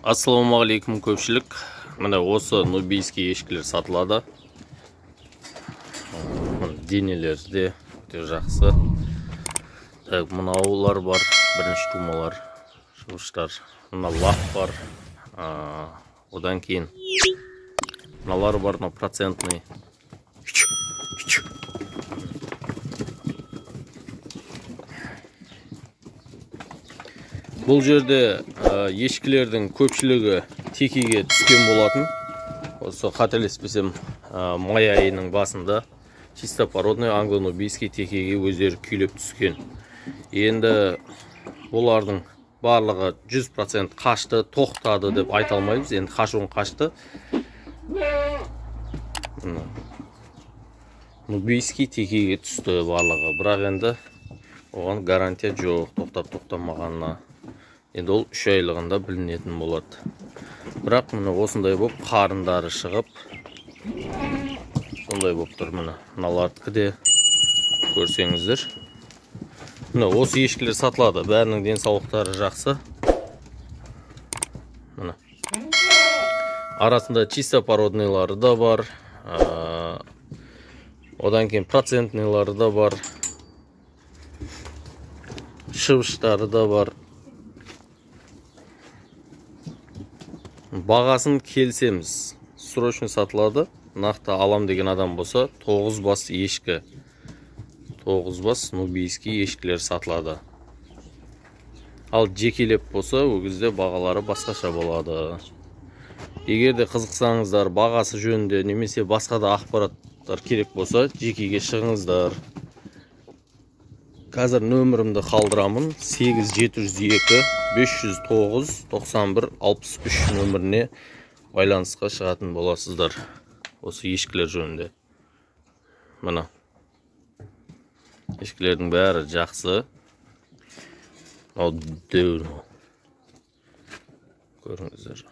Ассалаумағалейкум көпшілік. Міне осы нубийский ешкілер сатылады. Денелері де өте жақсы. Мынаулар бар, бірінші тумалар, шығыштар. Мына лақ бар. Одан кейін мыналар бар, процентный. Бұл жерде ешкілердің көпшілігі текеге түскен болатын. Осы қателеспесем, май айының басында чистопородный англо-нубийский текеге өздері күйлеп түскен. Енді олардың барлығы 100% қашты, тоқтады деп айта алмаймыз. Енді қашуын қашты. Нубийский текеге түсті барлығы. Бірақ енді оған гарантия жоқ, тоқтап-тоқтамағанына. Енді ол 3 айлығында білінетін болады. Бірақ міне осындай болып қарындары шығып, сондай болып тұр міне. Мыналардікі де көрсеңіздер. Міне осы ешкілер сатылады. Бәрінің денсаулықтары жақсы. Міне. Арасында чистопородныйлары да бар. Одан кейін процентныйлары да бар. Шыбыштары да бар. Бағасын келсеміз, срочно сатылады. Нақты алам деген адам болса, 9 бас ешкі. 9 бас нубийский ешкілер сатылады. Ал жекелеп болса, ол кезде бағалары басқаша болады. Егер де қызықсаңыздар, бағасы жөнінде немесе басқа да ақпараттар керек болса, жекеге шығыңыздар. Қазір нөмірімді қалдырамын. 8702-509-91-63 нөміріне байланысқа шығатын боласыздар. Осы ешкілер жөнінде. Мына. Ешкілердің бәрі жақсы. Ал дөу. Көріңіздер.